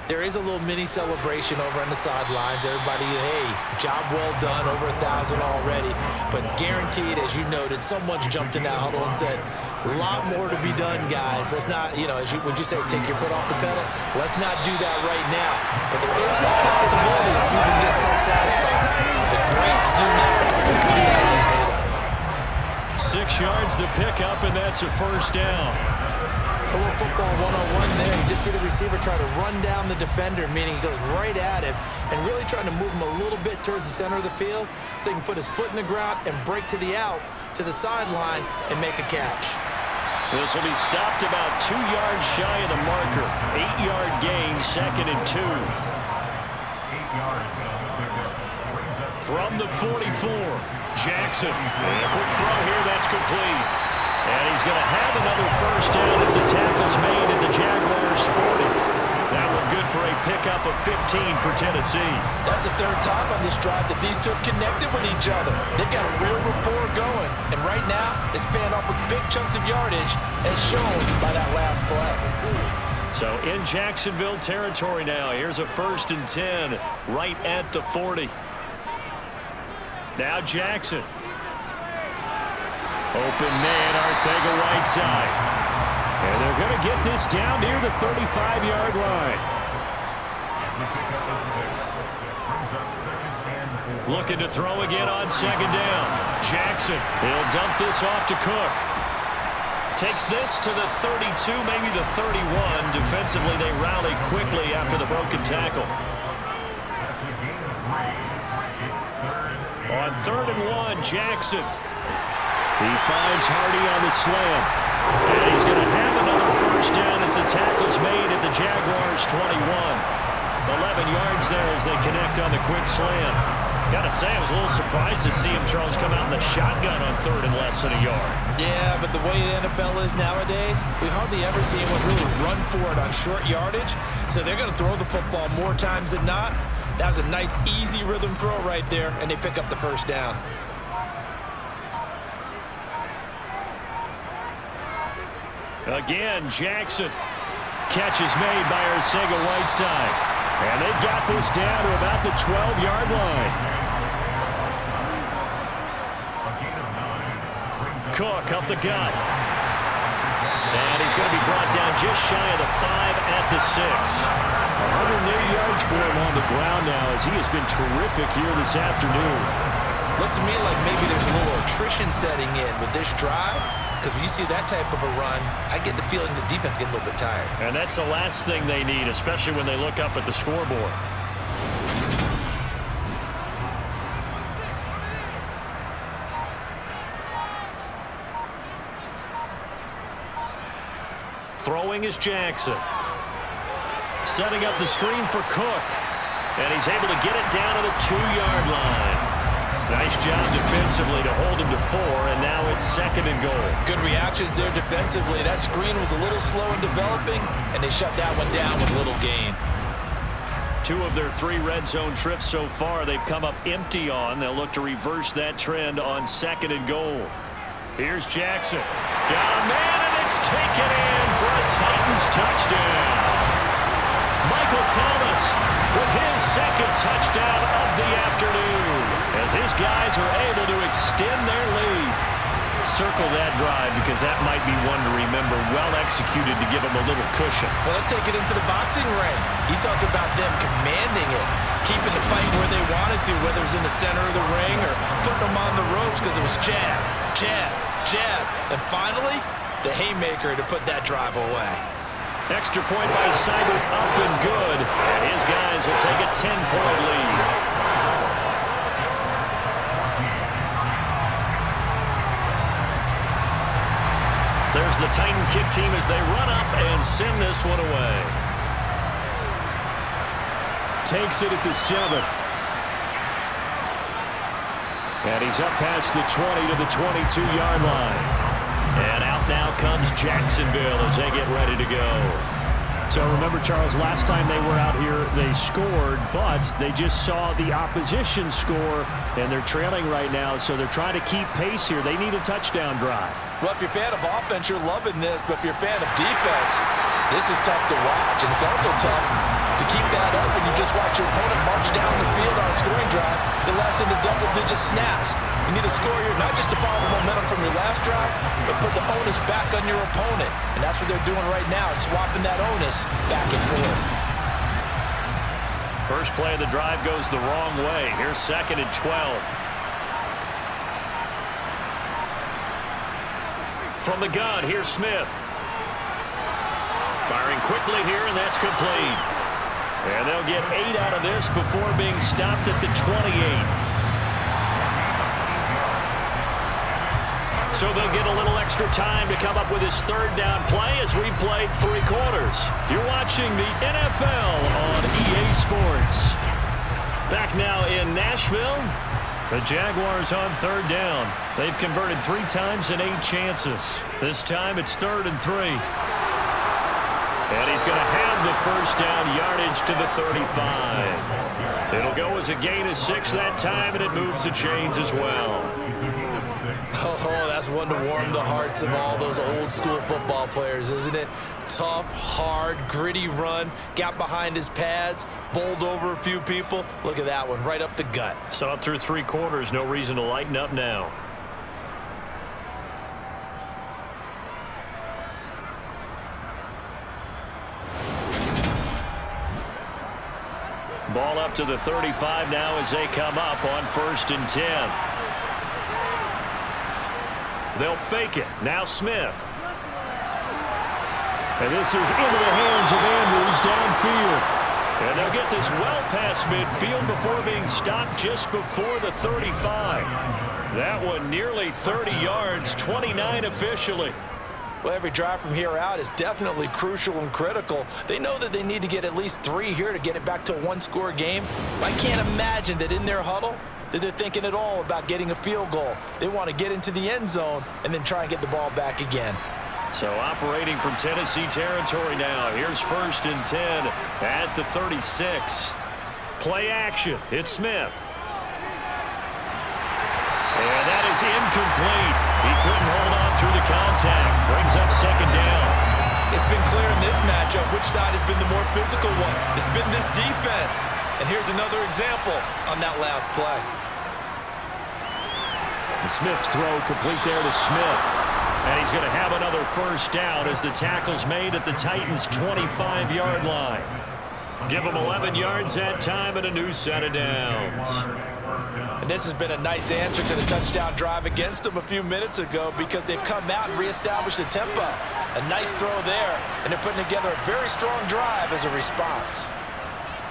there is a little mini celebration over on the sidelines. Everybody, hey, job well done, over 1,000 already. But guaranteed, as you noted, someone's jumped in that huddle and said, a lot more to be done, guys. Let's not, you know, would you say take your foot off the pedal? Let's not do that right now. But there is that possibility as people get self-satisfied. The greats do not what they are made of. 6 yards the pickup, and that's a first down. A little football one-on-one there. You just see the receiver try to run down the defender, meaning he goes right at him and really trying to move him a little bit towards the center of the field so he can put his foot in the ground and break to the out, to the sideline, and make a catch. This will be stopped about 2 yards shy of the marker. 8-yard gain, 2nd and 2. From the 44, Jackson. And a quick throw here, that's complete. And he's going to have another first down as the tackle's made at the Jaguars' 40. That one good for a pickup of 15 for Tennessee. That's the 3rd time on this drive that these two have connected with each other. They've got a real rapport going. And right now, it's paying off with big chunks of yardage as shown by that last play. So in Jacksonville territory now. Here's a 1st and 10 right at the 40. Now Jackson. Open man, Arcega right side. And they're going to get this down near the 35-yard line. Looking to throw again on 2nd down. Jackson, he'll dump this off to Cook. Takes this to the 32, maybe the 31. Defensively, they rally quickly after the broken tackle. On 3rd and 1, Jackson. He finds Hardy on the slam. And he's going to have another first down as the tackle's made at the Jaguars' 21. 11 yards there as they connect on the quick slam. Got to say, I was a little surprised to see him, Charles, come out in the shotgun on 3rd and less than a yard. Yeah, but the way the NFL is nowadays, we hardly ever see anyone really run for it on short yardage. So they're going to throw the football more times than not. That was a nice, easy rhythm throw right there, and they pick up the first down. Again, Jackson. Catch is made by Arcega Whiteside. And they've got this down to about the 12-yard line. Cook up the gut. And he's going to be brought down just shy of the 5 at the 6. 180 yards for him on the ground now as he has been terrific here this afternoon. Looks to me like maybe there's a little attrition setting in with this drive. Because when you see that type of a run, I get the feeling the defense getting a little bit tired. And that's the last thing they need, especially when they look up at the scoreboard. Throwing is Jackson. Setting up the screen for Cook. And he's able to get it down to the 2-yard line. Nice job defensively to hold him to 4, and now it's 2nd and goal. Good reactions there defensively. That screen was a little slow in developing, and they shut that one down with little gain. 2 of their 3 red zone trips so far they've come up empty on. They'll look to reverse that trend on 2nd and goal. Here's Jackson. Got a man, and it's taken in for a Titans touchdown. Michael Thomas with his 2nd touchdown of the afternoon as his guys are able to extend their lead. Circle that drive because that might be one to remember. Well executed to give them a little cushion. Well, let's take it into the boxing ring. You talked about them commanding it, keeping the fight where they wanted to, whether it was in the center of the ring or putting them on the ropes because it was jab, jab, jab. And finally, the haymaker to put that drive away. Extra point by Seibert, up and good. And his guys will take a 10-point lead. There's the Titan kick team as they run up and send this one away. Takes it at the 7. And he's up past the 20 to the 22-yard line. And out now comes Jacksonville as they get ready to go. So remember, Charles, last time they were out here, they scored, but they just saw the opposition score, and they're trailing right now, so they're trying to keep pace here. They need a touchdown drive. Well, if you're a fan of offense, you're loving this, but if you're a fan of defense, this is tough to watch, and it's also tough to keep that up, and you just watch your opponent march down the field on a scoring drive to less into double-digit snaps. You need to score here, not just to follow the momentum from your last drive, but put the onus back on your opponent. And that's what they're doing right now, swapping that onus back and forth. First play of the drive goes the wrong way. Here's 2nd and 12. From the gun, here's Smith. Firing quickly here, and that's complete. And they'll get 8 out of this before being stopped at the 28. So they'll get a little extra time to come up with his 3rd down play as we've played 3 quarters. You're watching the NFL on EA Sports. Back now in Nashville. The Jaguars on 3rd down. They've converted 3 times and 8 chances. This time it's 3rd and 3. And he's going to have the 1st down yardage to the 35. It'll go as a gain of 6 that time, and it moves the chains as well. Oh, that's one to warm the hearts of all those old school football players, isn't it? Tough, hard, gritty run, got behind his pads, bowled over a few people. Look at that one, right up the gut. Saw it through 3 quarters, no reason to lighten up now. Ball up to the 35 now as they come up on 1st and 10. They'll fake it. Now Smith. And this is into the hands of Andrews downfield. And they'll get this well past midfield before being stopped just before the 35. That one nearly 30 yards, 29 officially. Well, every drive from here out is definitely crucial and critical. They know that they need to get at least 3 here to get it back to a 1-score game. I can't imagine that in their huddle that they're thinking at all about getting a field goal. They want to get into the end zone and then try and get the ball back again. So operating from Tennessee territory now. Here's 1st and 10 at the 36. Play action. It's Smith. And that is incomplete. He couldn't hold on through the contact. Brings up 2nd down. It's been clear in this matchup which side has been the more physical one. It's been this defense. And here's another example on that last play. And Smith's throw complete there to Smith. And he's going to have another 1st down as the tackle's made at the Titans' 25-yard line. Give them 11 yards that time and a new set of downs. And this has been a nice answer to the touchdown drive against them a few minutes ago because they've come out and reestablished the tempo. A nice throw there, and they're putting together a very strong drive as a response.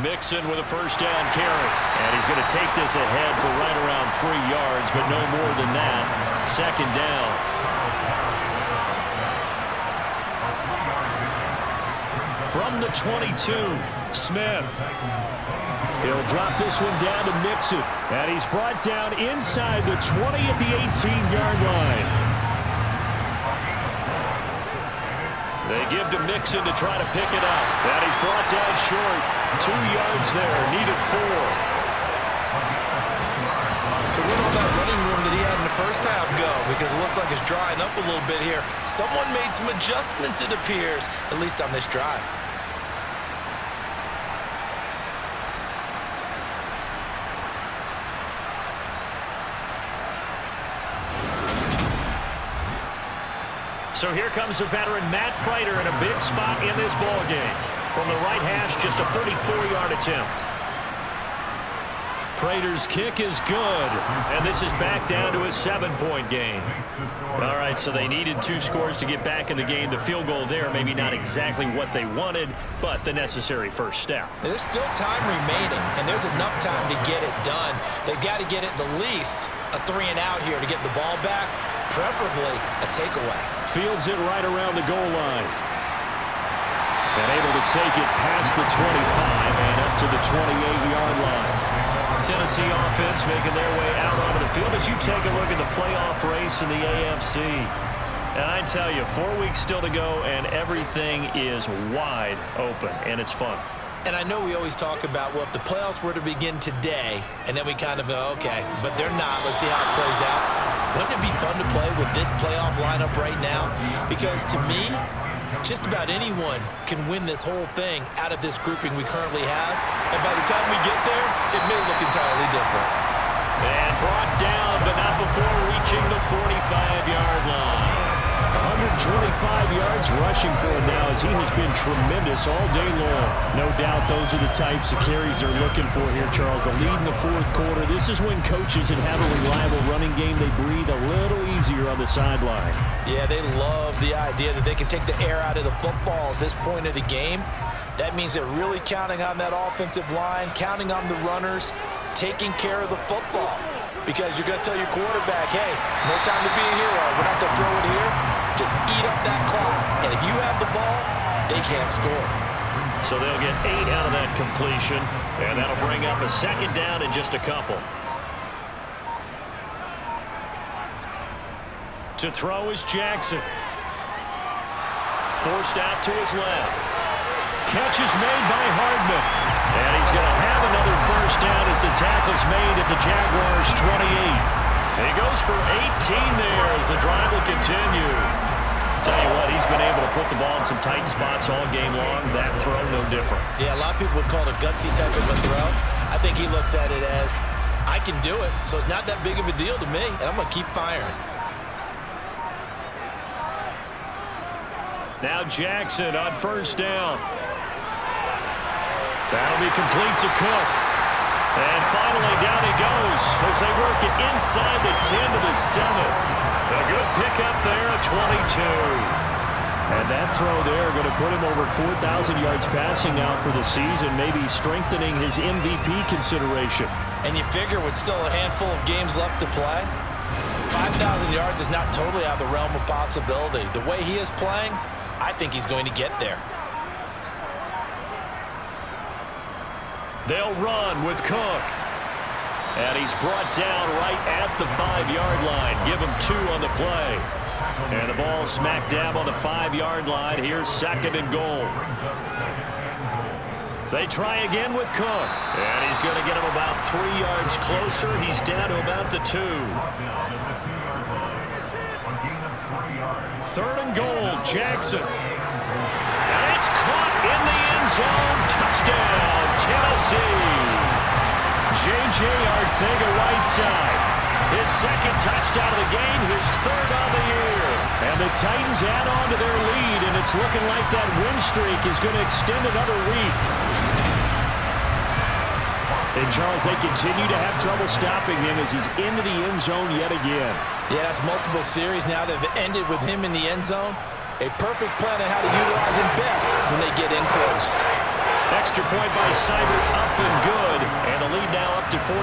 Mixon with a 1st down carry. And he's going to take this ahead for right around 3 yards, but no more than that. 2nd down. From the 22, Smith. He'll drop this one down to Mixon. And he's brought down inside the 20 at the 18-yard line. They give to Mixon to try to pick it up. And he's brought down short. 2 yards there, needed 4. So where did that running room that he had in the first half go? Because it looks like it's drying up a little bit here. Someone made some adjustments, it appears, at least on this drive. So here comes the veteran Matt Prater in a big spot in this ball game. From the right hash, just a 34-yard attempt. Prater's kick is good, and this is back down to a 7-point game. All right, so they needed 2 scores to get back in the game. The field goal there, maybe not exactly what they wanted, but the necessary first step. There's still time remaining, and there's enough time to get it done. They've got to get at the least a 3-and-out here to get the ball back, preferably a takeaway. Fields it right around the goal line. And able to take it past the 25 and up to the 28-yard line. Tennessee offense making their way out onto the field as you take a look at the playoff race in the AFC. And I tell you, 4 weeks still to go, and everything is wide open, and it's fun. And I know we always talk about, well, if the playoffs were to begin today, and then we kind of go, okay, but they're not. Let's see how it plays out. Wouldn't it be fun to play with this playoff lineup right now? Because to me, just about anyone can win this whole thing out of this grouping we currently have. And by the time we get there, it may look entirely different. And brought down, but not before reaching the 45-yard line. 125 yards rushing for him now as he has been tremendous all day long. No doubt those are the types of carries they're looking for here, Charles. The lead in the 4th quarter. This is when coaches that have a reliable running game, they breathe a little easier on the sideline. Yeah, they love the idea that they can take the air out of the football at this point of the game. That means they're really counting on that offensive line, counting on the runners, taking care of the football. Because you're going to tell your quarterback, hey, no time to be a hero. We're not going to throw it here. Just eat up that clock. And if you have the ball, they can't score. So they'll get 8 out of that completion, and that'll bring up a 2nd down in just a couple. To throw is Jackson. Forced out to his left. Catch is made by Hardman. And he's going to have another first down as the tackle's made at the Jaguars' 28. He goes for 18 there as the drive will continue. Tell you what, he's been able to put the ball in some tight spots all game long. That throw, no different. Yeah, a lot of people would call it a gutsy type of a throw. I think he looks at it as, I can do it, so it's not that big of a deal to me, and I'm going to keep firing. Now Jackson on first down. That'll be complete to Cook. And finally down he goes as they work it inside the 10 to the 7. A good pickup there at 22. And that throw there going to put him over 4,000 yards passing now for the season, maybe strengthening his MVP consideration. And you figure with still a handful of games left to play, 5,000 yards is not totally out of the realm of possibility. The way he is playing, I think he's going to get there. They'll run with Cook. And he's brought down right at the 5-yard line. Give him 2 on the play. And the ball smack dab on the 5-yard line. Here's 2nd and goal. They try again with Cook. And he's going to get him about 3 yards closer. He's down to about the 2. 3rd and goal, Jackson. And it's caught in the end zone. Touchdown, Tennessee. J.J. Arcega-Whiteside. His 2nd touchdown of the game, his 3rd on the year. And the Titans add on to their lead, and it's looking like that win streak is going to extend another week. And, Charles, they continue to have trouble stopping him as he's into the end zone yet again. Yeah, that's multiple series now that have ended with him in the end zone. A perfect plan on how to utilize him best when they get in close. Extra point by Seibert, up and good. And the lead now up to 14.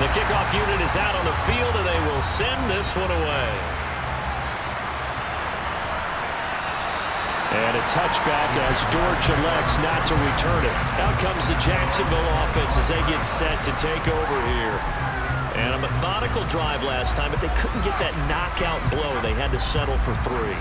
The kickoff unit is out on the field, and they will send this one away. And a touchback as Dortch elects not to return it. Out comes the Jacksonville offense as they get set to take over here. And a methodical drive last time, but they couldn't get that knockout blow. They had to settle for 3.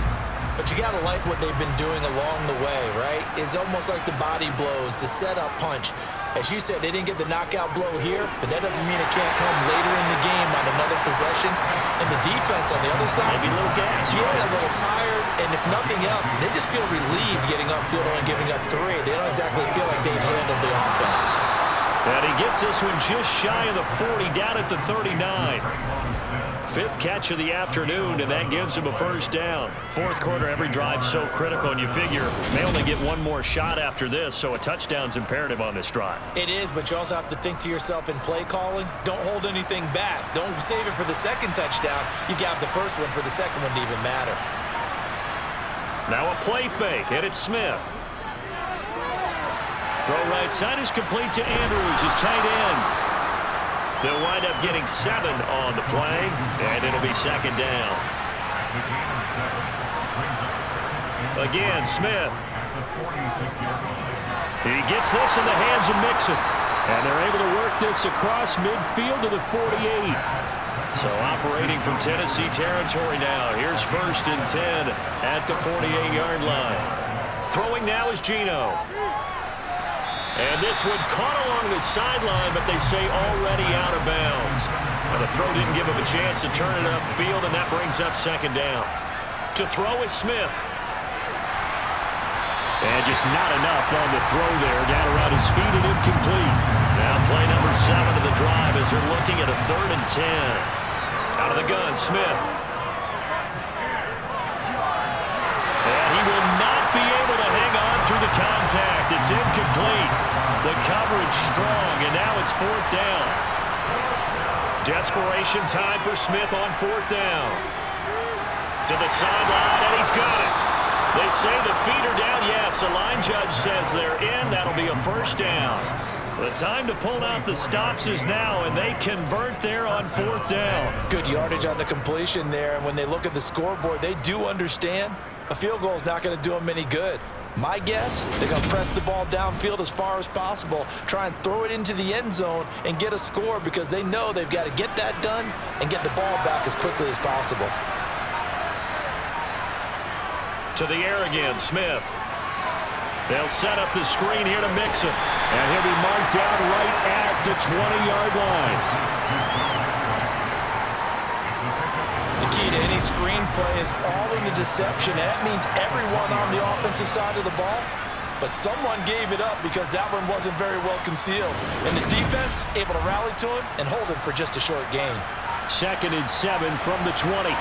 But you got to like what they've been doing along the way, right? It's almost like the body blows, the setup punch. As you said, they didn't get the knockout blow here, but that doesn't mean it can't come later in the game on another possession. And the defense on the other side, maybe a little gas. Yeah, a little tired, and if nothing else, they just feel relieved getting upfield and giving up 3. They don't exactly feel like they've handled the offense. And he gets this one just shy of the 40, down at the 39. 5th catch of the afternoon, and that gives him a first down. 4th quarter, every drive so critical, and you figure they only get one more shot after this, so a touchdown's imperative on this drive. It is, but you also have to think to yourself in play calling, don't hold anything back. Don't save it for the second touchdown. You got the first one for the second one to even matter. Now a play fake, and it's Smith. Throw right side is complete to Andrews, his tight end. They'll wind up getting 7 on the play, and it'll be second down. Again, Smith. He gets this in the hands of Mixon. And they're able to work this across midfield to the 48. So operating from Tennessee territory now. Here's 1st and 10 at the 48-yard line. Throwing now is Geno. And this one caught along the sideline, but they say already out of bounds. Now the throw didn't give him a chance to turn it upfield, and that brings up second down. To throw is Smith. And just not enough on the throw there. Down around his feet and incomplete. Now play number 7 of the drive as they're looking at a 3rd and 10. Out of the gun, Smith. And he will not be able to hang on through the contact. It's incomplete. The coverage strong, and now it's 4th down. Desperation time for Smith on 4th down. To the sideline, and he's got it. They say the feet are down. Yes, the line judge says they're in. That'll be a first down. The time to pull out the stops is now, and they convert there on 4th down. Good yardage on the completion there, and when they look at the scoreboard, they do understand a field goal is not going to do them any good. My guess, they're going to press the ball downfield as far as possible, try and throw it into the end zone and get a score because they know they've got to get that done and get the ball back as quickly as possible. To the air again, Smith. They'll set up the screen here to Mixon. And he'll be marked down right at the 20-yard line. The key to any screenplay is all in the deception. That means everyone on the offensive side of the ball, but someone gave it up because that one wasn't very well concealed. And the defense able to rally to him and hold him for just a short gain. 2nd and 7 from the 20.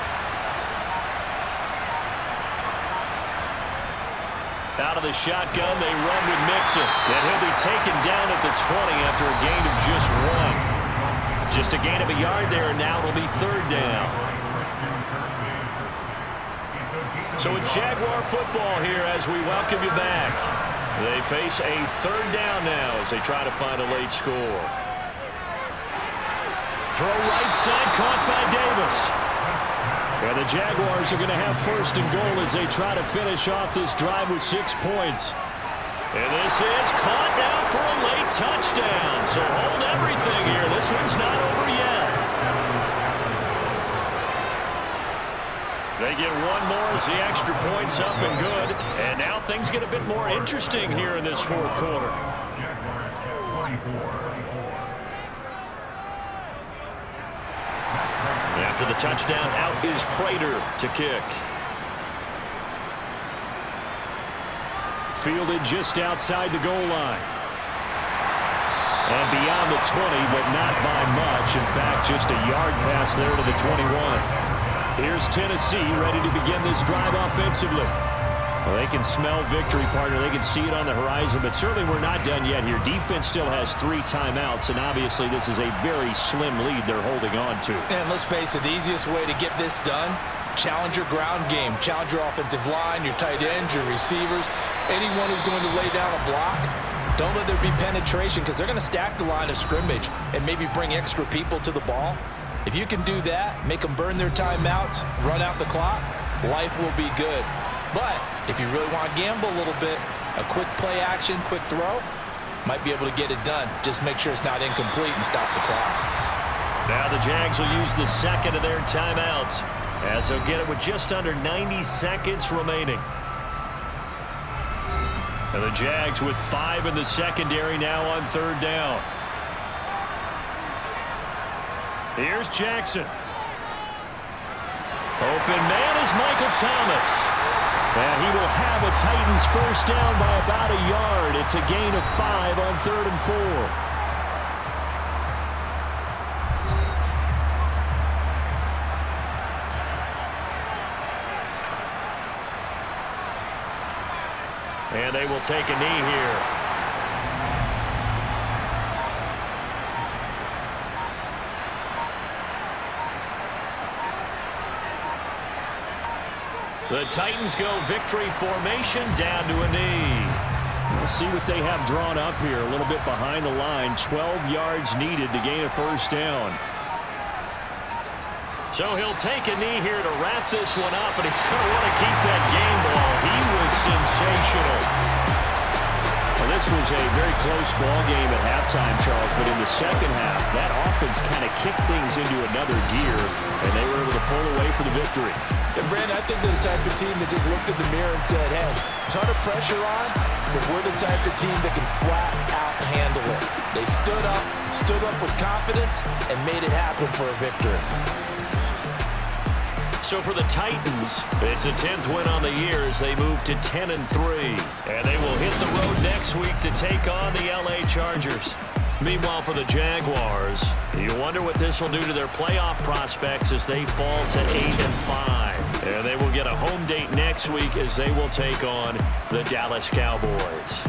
Out of the shotgun, they run with Mixon. And he'll be taken down at the 20 after a gain of just 1. Just a gain of a yard there, and now it'll be 3rd down. So it's Jaguar football here as we welcome you back. They face a 3rd down now as they try to find a late score. Throw right side, caught by Davis. And the Jaguars are going to have 1st and goal as they try to finish off this drive with 6 points. And this is caught now for a late touchdown. So hold everything here. This one's not over yet. They get one more as the extra point's up and good. And now things get a bit more interesting here in this 4th quarter. After the touchdown, out is Prater to kick. Fielded just outside the goal line. And beyond the 20, but not by much. In fact, just a yard pass there to the 21. Here's Tennessee ready to begin this drive offensively. Well, they can smell victory, partner. They can see it on the horizon, but certainly we're not done yet here. Defense still has 3 timeouts, and obviously this is a very slim lead they're holding on to. And let's face it, the easiest way to get this done, challenge your ground game. Challenge your offensive line, your tight ends, your receivers, anyone who's going to lay down a block. Don't let there be penetration because they're going to stack the line of scrimmage and maybe bring extra people to the ball. If you can do that, make them burn their timeouts, run out the clock, life will be good. But if you really want to gamble a little bit, a quick play action, quick throw, might be able to get it done. Just make sure it's not incomplete and stop the clock. Now the Jags will use the 2nd of their timeouts. as they'll get it with just under 90 seconds remaining. And the Jags with 5 in the secondary now on 3rd down. Here's Jackson. Open man is Michael Thomas. And he will have a Titans first down by about a yard. It's a gain of 5 on 3rd and 4. And they will take a knee here. The Titans go victory formation down to a knee. Let's see what they have drawn up here. A little bit behind the line. 12 yards needed to gain a first down. So he'll take a knee here to wrap this one up, and he's going to want to keep that game ball. He was sensational. Well, this was a very close ball game at halftime, Charles, but in the second half, that offense kind of kicked things into another gear, and they were able to pull away for the victory. And Brandon, I think they're the type of team that just looked in the mirror and said, hey, ton of pressure on, but we're the type of team that can flat out handle it. They stood up with confidence, and made it happen for a victory. So for the Titans, it's a 10th win on the year as they move to 10-3. And they will hit the road next week to take on the LA Chargers. Meanwhile, for the Jaguars, you wonder what this will do to their playoff prospects as they fall to 8-5. And they will get a home date next week as they will take on the Dallas Cowboys.